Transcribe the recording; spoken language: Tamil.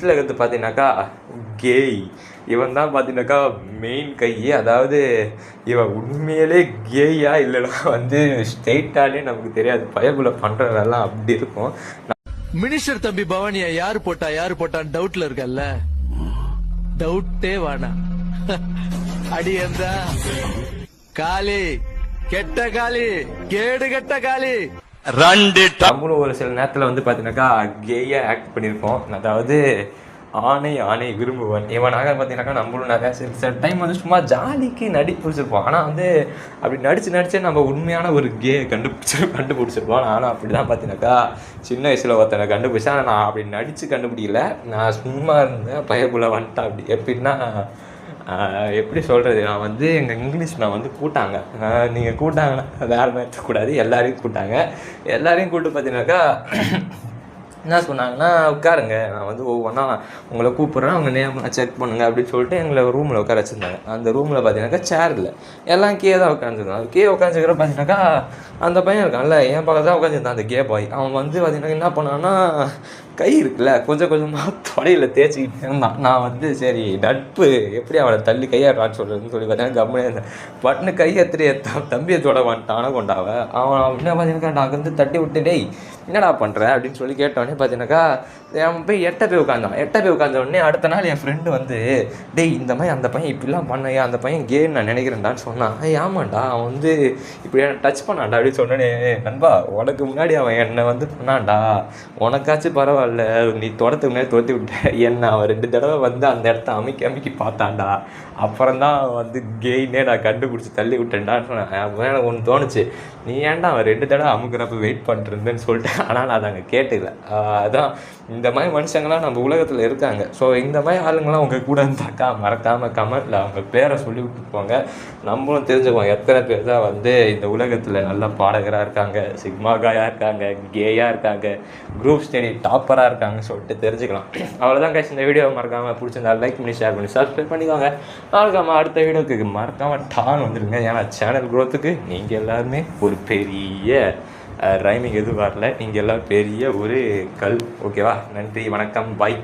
இதில் இருக்கிறது பார்த்தீங்கன்னாக்கா கேய். இவன் தான் பார்த்தீங்கன்னாக்கா மெயின் கை. அதாவது இவன் உண்மையிலே கேயா இல்லைனா ஸ்ட்ரெயிட்டாலே நமக்கு தெரியாது. பயபுல பண்ணுறதெல்லாம் அப்படி இருக்கும். மினிஸ்டர் தம்பி பவானியா யாரு போட்டான்னு டவுட்ல இருக்கல்ல, டவுட்டே வாடா. அடியந்தா காலி கெட்ட காலி கேடு கெட்ட காலி நம்மளும் ஒரு சில நேரத்தில் பார்த்தீங்கன்னாக்கா கேயா ஆக்ட் பண்ணியிருப்போம். அதாவது ஆணை விரும்புவன் இவனாக பார்த்தீங்கன்னாக்கா நம்மளும் நிறையா சில டைம் சும்மா ஜாலிக்கு நடிப்பிடிச்சிருப்போம். ஆனால் அப்படி நடிச்சு நம்ம உண்மையான ஒரு கண்டுபிடிச்சிருப்போம். ஆனால் அப்படி தான் பார்த்தீங்கன்னாக்கா சின்ன வயசில் ஒருத்தனை கண்டுபிடிச்சா. ஆனால் நான் அப்படி நடித்து கண்டுபிடிக்கல, நான் சும்மா இருந்தேன். பயப்புல வந்துட்டேன். அப்படி எப்படின்னா எப்படி சொல்கிறது, நான் எங்கள் இங்கிலீஷ் நான் கூட்டாங்க. நீங்கள் கூட்டாங்கன்னா வேறு மாதிரி இருக்கக்கூடாது, எல்லாரையும் கூட்டாங்க. எல்லாரையும் கூப்பிட்டு பார்த்தீங்கன்னாக்கா என்ன சொன்னாங்கன்னா, உட்காருங்க, நான் ஒவ்வொன்றா உங்களை கூப்பிட்றேன், அவங்க நேம்லாம் செக் பண்ணுங்க அப்படின்னு சொல்லிட்டு எங்களை ரூமில் உட்கார வச்சுருந்தாங்க. அந்த ரூமில் பார்த்தீங்கன்னாக்கா சேர் இல்லை, எல்லாம் கீழே தான் உட்காந்துருந்தாங்க. கீழே உட்காந்துக்கிற பார்த்தீங்கன்னாக்கா அந்த பையன் இருக்கான்ல, என் பக்கத்தில் தான் உட்காந்துருந்தான் அந்த கே பாய். அவன் பார்த்தீங்கன்னா என்ன பண்ணான்னா, கை இருக்குல்ல கொஞ்சம் கொஞ்சமாக தொடையில் தேய்ச்சிக்கிட்டு இருந்தான். நான் சரி நட்பு எப்படி அவனை தள்ளி கையாடுறான்னு சொல்கிறதுன்னு சொல்லி பார்த்தீங்கன்னா கம்முனே இருந்தேன். பட்டுன்னு கையை தம்பியை தொட வந்துட்டான கொண்டாவ. அவன் அப்படின்னா பார்த்தீங்கன்னாக்கா நான் தட்டி விட்டு, டேய் என்னடா பண்ணுற அப்படின்னு சொல்லி கேட்டோடனே பார்த்தீங்கன்னாக்கா அவன் போய் எட்ட போய் உட்காந்த உடனே அடுத்த நாள் என் ஃப்ரெண்டு டேய் இந்த மாதிரி அந்த பையன் இப்படிலாம் பண்ணையா, அந்த பையன் கேன்னு நான் நினைக்கிறேன்டான்னு சொன்னான். ஆமாண்டா அவன் இப்படி டச் பண்ணான்டா அப்படின்னு சொன்னேனே. நண்பா உனக்கு முன்னாடி அவன் என்னை பண்ணான்டா, உனக்காச்சும் பரவாயில்ல, நீ தொடத்துக்கு முன்னாடி துரத்தி விட்ட. என்ன அவன் 2 தடவை அந்த இடத்த அமைக்கி பார்த்தான்டா. அப்புறம்தான் கெயினே நான் கண்டுபிடிச்சி தள்ளி விட்டேன்டான்னு சொன்னேன். அப்போ எனக்கு ஒன்று தோணுச்சு, நீ ஏன்டா அவன் 2 தடவை அமுக்கிறப்ப வெயிட் பண்ணிருந்தேன்னு சொல்லிட்டு. ஆனால் நான் அதை அங்கே கேட்டுக்கல. அதான் இந்த மாதிரி மனுஷங்களாம் நம்ம உலகத்தில் இருக்காங்க. ஸோ இந்த மாதிரி ஆளுங்களாம் உங்கள் கூட இருந்தாக்கா மறக்காமல் கமெண்ட்டில் அவங்க பேரை சொல்லி விட்டு போங்க. நம்மளும் தெரிஞ்சுக்குவோம் எத்தனை பேர் தான் இந்த உலகத்தில் நல்ல பாடகராக இருக்காங்க, சிக்மா காயாக இருக்காங்க, கேயாக இருக்காங்க, குரூப் ஸ்டடி டாப்பராக இருக்காங்கன்னு சொல்லிட்டு தெரிஞ்சுக்கலாம். அவ்வளோதான் கைஸ், இந்த வீடியோ மறக்காமல் பிடிச்சிருந்தா லைக் பண்ணி ஷேர் பண்ணி சப்ஸ்கிரைப் பண்ணிக்கோங்க. மறக்காமல் அடுத்த வீடியோக்கு மறக்காமல் வந்துடுங்க. ஏன்னா சேனல் க்ரோத்துக்கு நீங்கள் எல்லாருமே ஒரு பெரிய ரைமிங் எதுவும் வரல, நீங்கள் எல்லாம் பெரிய ஒரு கல். ஓகேவா? நன்றி, வணக்கம், பாய்.